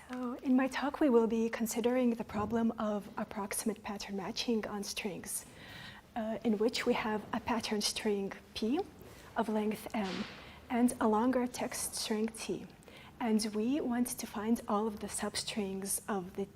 So in my talk, we will be considering the problem of approximate pattern matching on strings, in which we have a pattern string P of length M and a longer text string T. And we want to find all of the substrings of the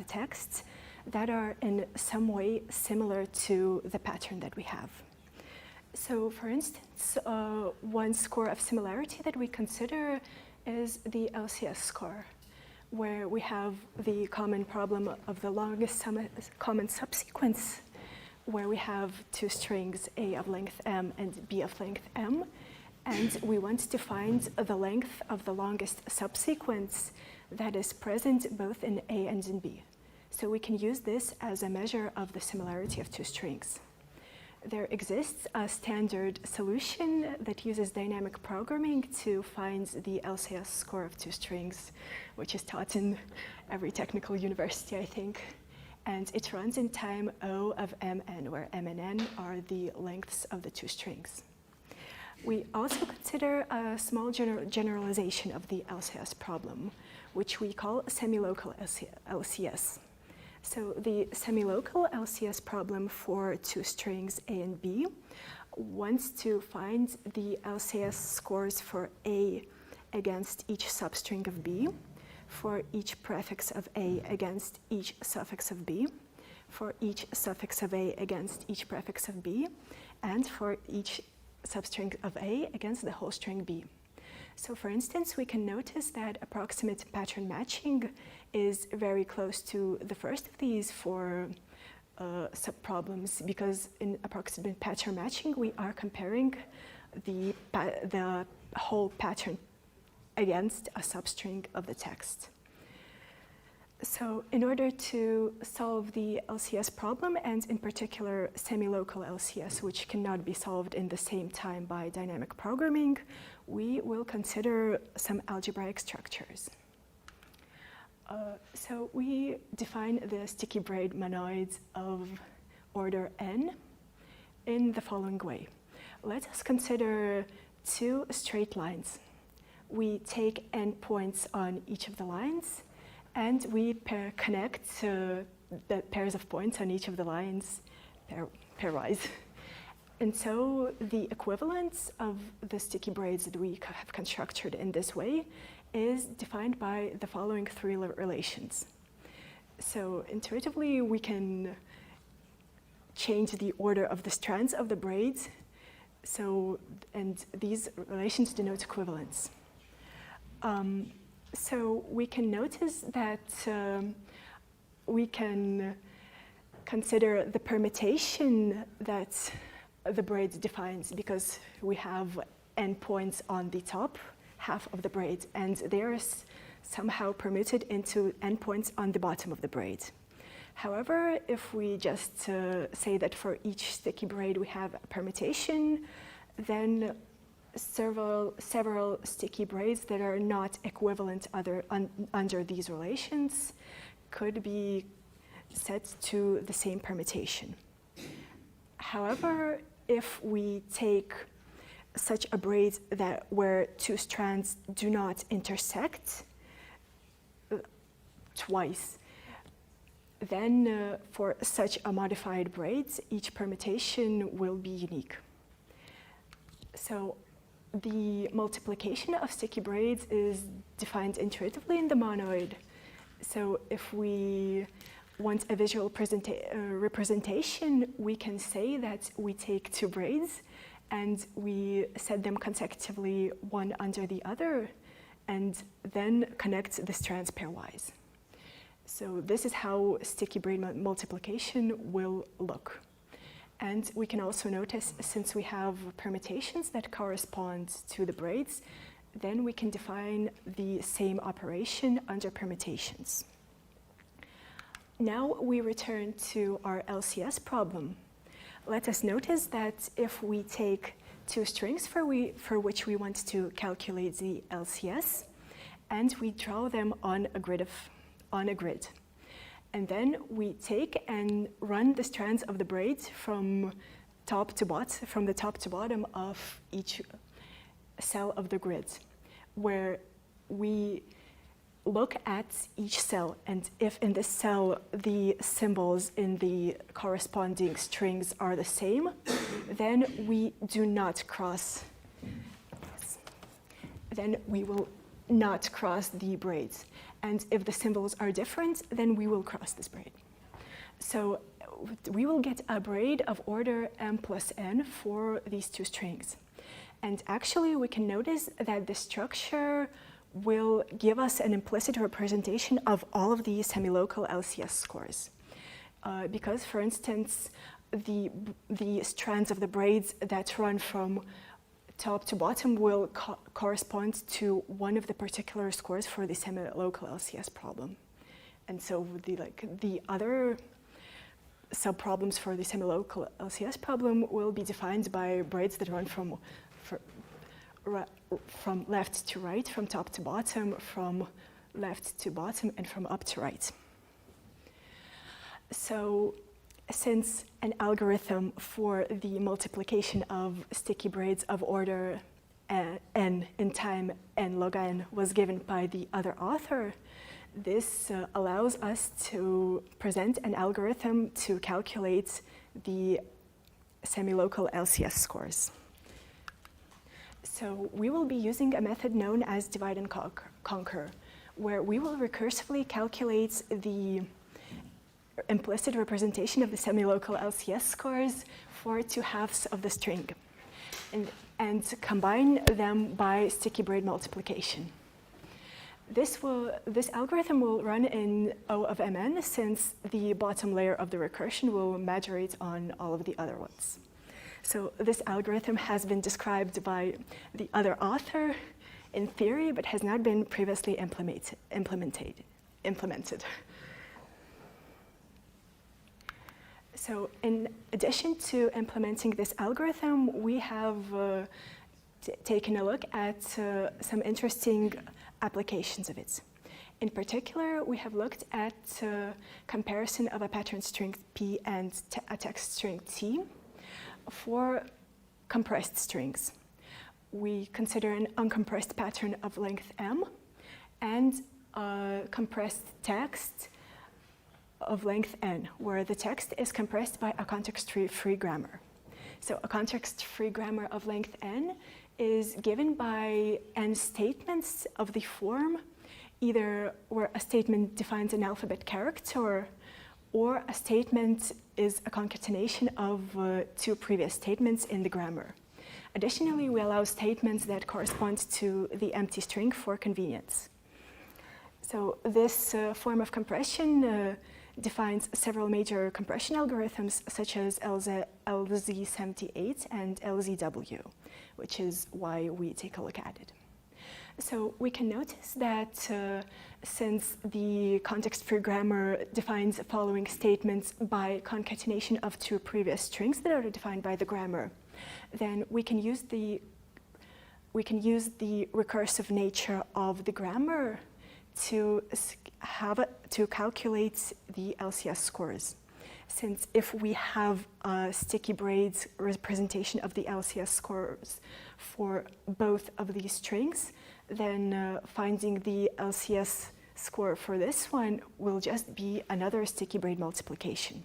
text that are in some way similar to the pattern that we have. So for instance, one score of similarity that we consider is the LCS score, where we have the common problem of the longest common subsequence, where we have two strings, A of length M and B of length M, and we want to find the length of the longest subsequence that is present both in A and in B. So we can use this as a measure of the similarity of two strings. There exists a standard solution that uses dynamic programming to find the LCS score of two strings, which is taught in every technical university, I think. And it runs in time O of Mn, where M and N are the lengths of the two strings. We also consider a small generalization of the LCS problem, which we call semi-local LCS. So the semi-local LCS problem for two strings A and B wants to find the LCS scores for A against each substring of B, for each prefix of A against each suffix of B, for each suffix of A against each prefix of B, and for each substring of A against the whole string B. So for instance, we can notice that approximate pattern matching is very close to the first of these for subproblems, because in approximate pattern matching, we are comparing the whole pattern against a substring of the text. So in order to solve the LCS problem, and in particular semi-local LCS, which cannot be solved in the same time by dynamic programming, we will consider some algebraic structures. So we define the sticky braid monoids of order n in the following way. Let us consider two straight lines. We take n points on each of the lines, and we connect the pairs of points on each of the lines pairwise. And so the equivalence of the sticky braids that we have constructed in this way is defined by the following three relations. So intuitively, we can change the order of the strands of the braids. And these relations denote equivalence. So we can notice that we can consider the permutation that the braid defines, because we have n points on the top half of the braid, and they are somehow permuted into n points on the bottom of the braid. However, if we just say that for each sticky braid we have a permutation, then several sticky braids that are not equivalent under these relations could be set to the same permutation. However, if we take such a braid where two strands do not intersect twice, then for such a modified braid, each permutation will be unique. So the multiplication of sticky braids is defined intuitively in the monoid. So if we want a visual representation, we can say that we take two braids and we set them consecutively one under the other, and then connect the strands pairwise. So this is how sticky braid multiplication will look. And we can also notice, since we have permutations that correspond to the braids, then we can define the same operation under permutations. Now we return to our LCS problem. Let us notice that if we take two strings for which we want to calculate the LCS, and we draw them on a grid, And then we take and run the strands of the braids from the top to bottom of each cell of the grid, where we look at each cell, and if in this cell the symbols in the corresponding strings are the same, then we do not cross. Then we will not cross the braids. And if the symbols are different, then we will cross this braid. So we will get a braid of order m plus n for these two strings. And actually, we can notice that the structure will give us an implicit representation of all of the semilocal LCS scores. Because, for instance, the strands of the braids that run from top to bottom will correspond to one of the particular scores for the semilocal LCS problem. And so the other subproblems for the semilocal LCS problem will be defined by braids that run from left to right, from top to bottom, from left to bottom, and from up to right. So since an algorithm for the multiplication of sticky braids of order n in time n log n was given by the other author, this allows us to present an algorithm to calculate the semilocal LCS scores. So we will be using a method known as divide and conquer, where we will recursively calculate the implicit representation of the semilocal LCS scores for 2/2 of the string, and combine them by sticky braid multiplication. This algorithm will run in O of mn, since the bottom layer of the recursion will majorate on all of the other ones. So this algorithm has been described by the other author in theory, but has not been previously implemented. So in addition to implementing this algorithm, we have taken a look at some interesting applications of it. In particular, we have looked at comparison of a pattern string P and a text string T for compressed strings. We consider an uncompressed pattern of length m and a compressed text of length n, where the text is compressed by a context-free grammar. So a context-free grammar of length n is given by n statements of the form, either where a statement defines an alphabet character, or a statement is a concatenation of two previous statements in the grammar. Additionally, we allow statements that correspond to the empty string for convenience. So this form of compression defines several major compression algorithms, such as LZ78 and LZW, which is why we take a look at it. So we can notice that since the context-free grammar defines following statements by concatenation of two previous strings that are defined by the grammar, then we can use the recursive nature of the grammar to calculate the LCS scores. Since if we have a sticky braids representation of the LCS scores for both of these strings, then finding the LCS score for this one will just be another sticky braid multiplication.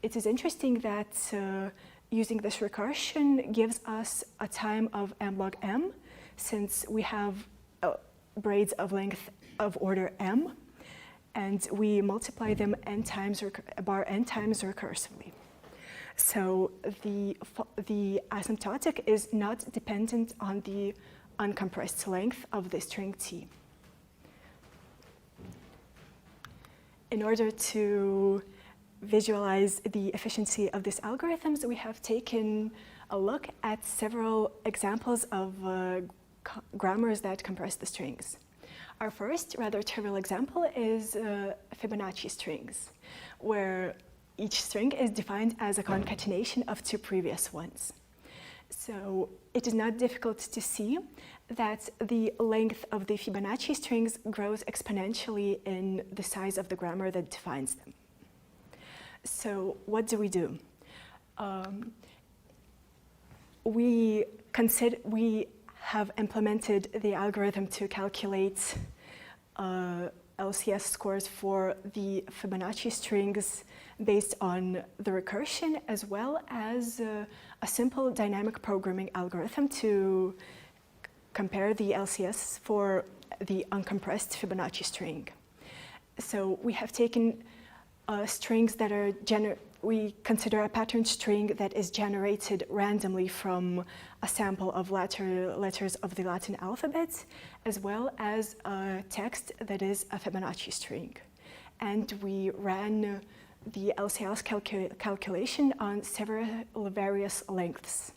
It is interesting that using this recursion gives us a time of m log m, since we have braids of length of order m, and we multiply them bar n times recursively. So the asymptotic is not dependent on the uncompressed length of the string t. In order to visualize the efficiency of these algorithms, we have taken a look at several examples of grammars that compress the strings. Our first rather trivial example is Fibonacci strings, where each string is defined as a concatenation of two previous ones. So it is not difficult to see that the length of the Fibonacci strings grows exponentially in the size of the grammar that defines them. So what do? We have implemented the algorithm to calculate LCS scores for the Fibonacci strings based on the recursion, as well as a simple dynamic programming algorithm to compare the LCS for the uncompressed Fibonacci string. So we have taken strings that are we consider a pattern string that is generated randomly from a sample of letters of the Latin alphabet, as well as a text that is a Fibonacci string. And we ran the LCS calculation on several various lengths.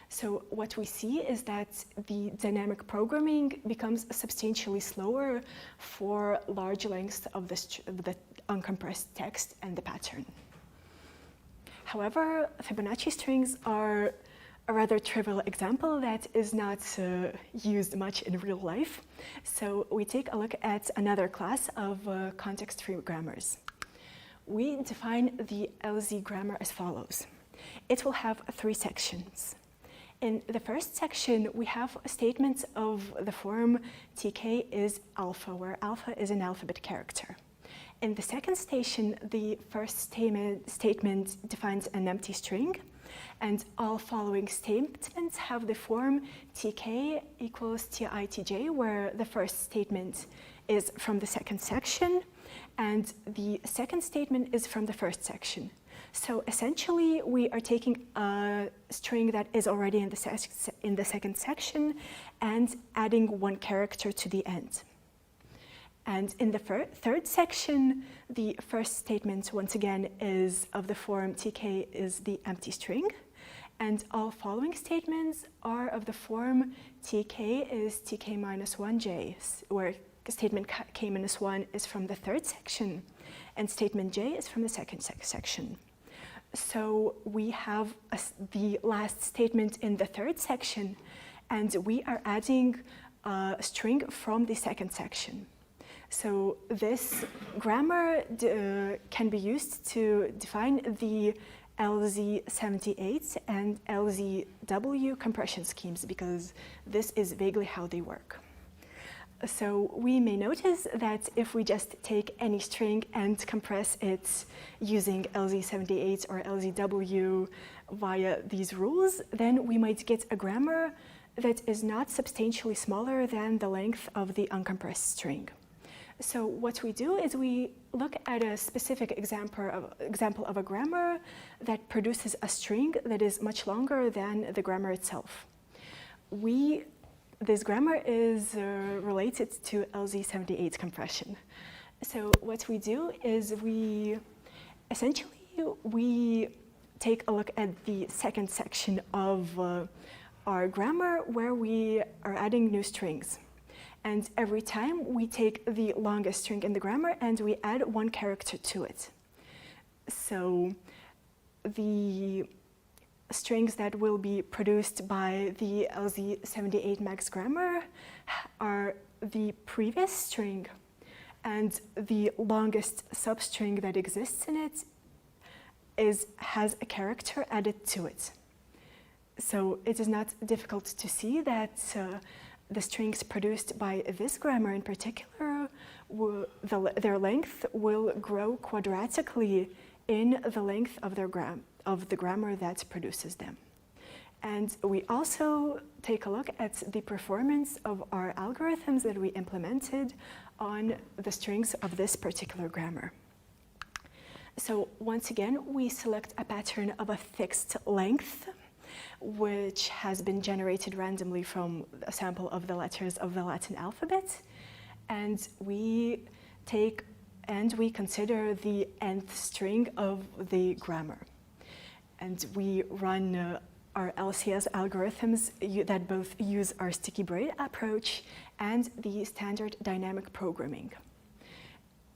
So what we see is that the dynamic programming becomes substantially slower for large lengths of the uncompressed text and the pattern. However, Fibonacci strings are a rather trivial example that is not used much in real life. So we take a look at another class of context-free grammars. We define the LZ grammar as follows. It will have 3 sections. In the first section, we have statements of the form tk is alpha, where alpha is an alphabet character. In the second station, the first statement defines an empty string, and all following statements have the form tk equals titj, where the first statement is from the second section, and the second statement is from the first section. So essentially, we are taking a string that is already in the second section and adding 1 character to the end. And in the third section, the first statement, once again, is of the form tk is the empty string, and all following statements are of the form tk is tk minus 1j, where statement k minus 1 is from the third section, and statement j is from the second section. So we have the last statement in the third section, and we are adding a string from the second section. So this grammar can be used to define the LZ78 and LZW compression schemes, because this is vaguely how they work. So we may notice that if we just take any string and compress it using LZ78 or LZW via these rules, then we might get a grammar that is not substantially smaller than the length of the uncompressed string. So what we do is we look at a specific example of a grammar that produces a string that is much longer than the grammar itself. This grammar is related to LZ78 compression. So what we do is we take a look at the second section of our grammar, where we are adding new strings. And every time we take the longest string in the grammar and we add 1 character to it. So the strings that will be produced by the LZ78 max grammar are the previous string, and the longest substring that exists in it has a character added to it. So it is not difficult to see that the strings produced by this grammar in particular, their length will grow quadratically in the length of the grammar that produces them. And we also take a look at the performance of our algorithms that we implemented on the strings of this particular grammar. So once again, we select a pattern of a fixed length, which has been generated randomly from a sample of the letters of the Latin alphabet. And we consider the nth string of the grammar. And we run our LCS algorithms that both use our sticky braid approach and the standard dynamic programming.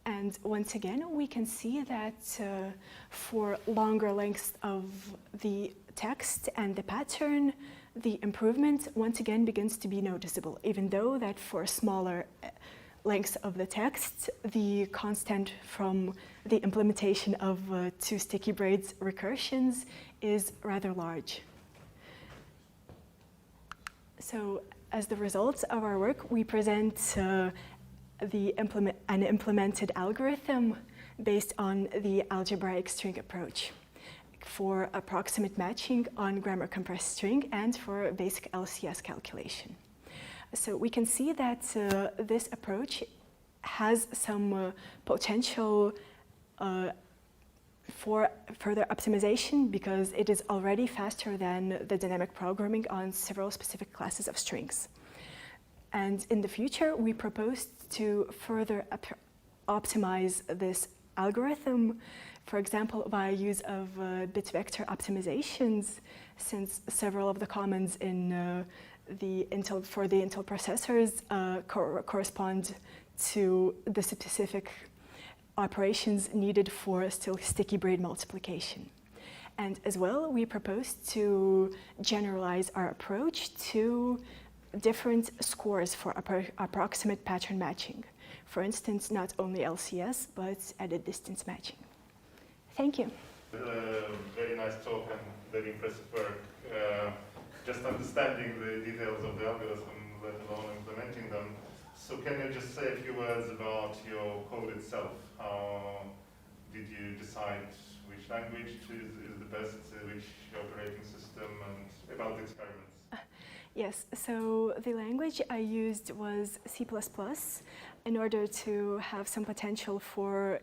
And once again, we can see that for longer lengths of the text and the pattern, the improvement once again begins to be noticeable, even though that for smaller lengths of the text, the constant from the implementation of 2 sticky braids recursions is rather large. So as the results of our work, we present an implemented algorithm based on the algebraic string approach for approximate matching on grammar compressed string and for basic LCS calculation. So we can see that this approach has some potential for further optimization because it is already faster than the dynamic programming on several specific classes of strings. And in the future, we propose to further optimize this algorithm, for example, by use of bit vector optimizations, since several of the commands in for the Intel processors correspond to the specific operations needed for sticky braid multiplication. And as well, we propose to generalize our approach to different scores for approximate pattern matching. For instance, not only LCS, but added distance matching. Thank you. Very nice talk and very impressive work. Just understanding the details of the algorithm, let alone implementing them. So can you just say a few words about your code itself? How did you decide which language is the best, which operating system, and about the experiments? Yes, so the language I used was C++ in order to have some potential for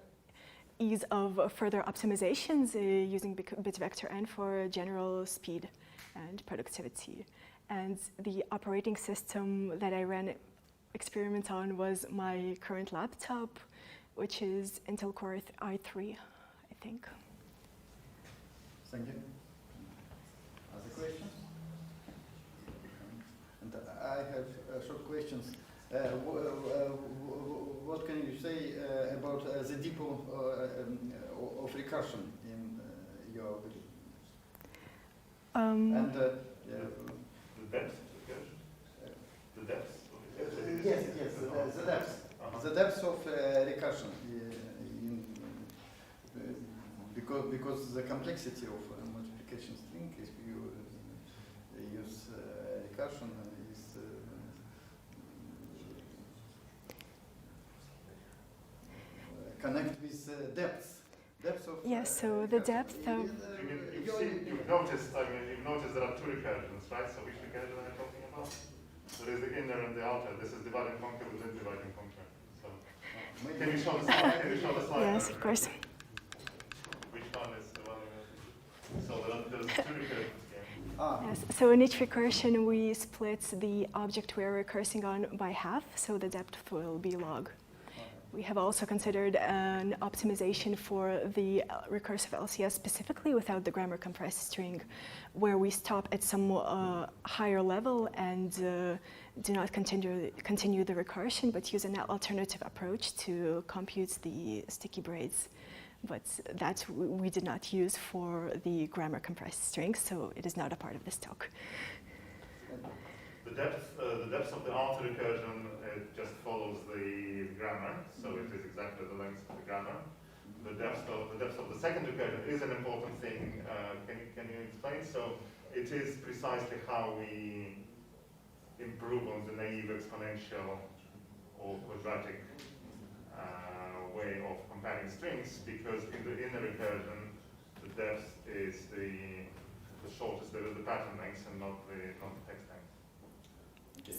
ease of further optimizations using bit vector and for general speed and productivity. And the operating system that I ran experiments on was my current laptop, which is Intel Core i3, I think. Thank you. Other questions? And I have short questions. What can you say about the depot of recursion in your algorithm? And the depth? The depth? Yes, the depth. The depth of recursion. Because the complexity of multiplication string, if you use recursion, is connect with depth. Depth of yes, so the depth of... You've noticed there are 2 recursions, right? So which recursion are you talking about? There is the inner and the outer. This is divide and conquer with this divide and conquer. So can you show the slide? Can you show the slide? Yes, of course. Which one is the one? So there's 2 recursions here. Yes, so in each recursion, we split the object we are recursing on by half, so the depth will be log. We have also considered an optimization for the recursive LCS specifically without the grammar compressed string, where we stop at some higher level and do not continue the recursion, but use an alternative approach to compute the sticky braids. But that we did not use for the grammar compressed strings, so it is not a part of this talk. The depth of the outer recursion, it just follows the grammar, so it is exactly the length of the grammar. The depth of the second recursion is an important thing. Can you explain? So it is precisely how we improve on the naive exponential or quadratic way of comparing strings, because in the inner recursion, the depth is the shortest, the pattern length, and not the text length. Okay.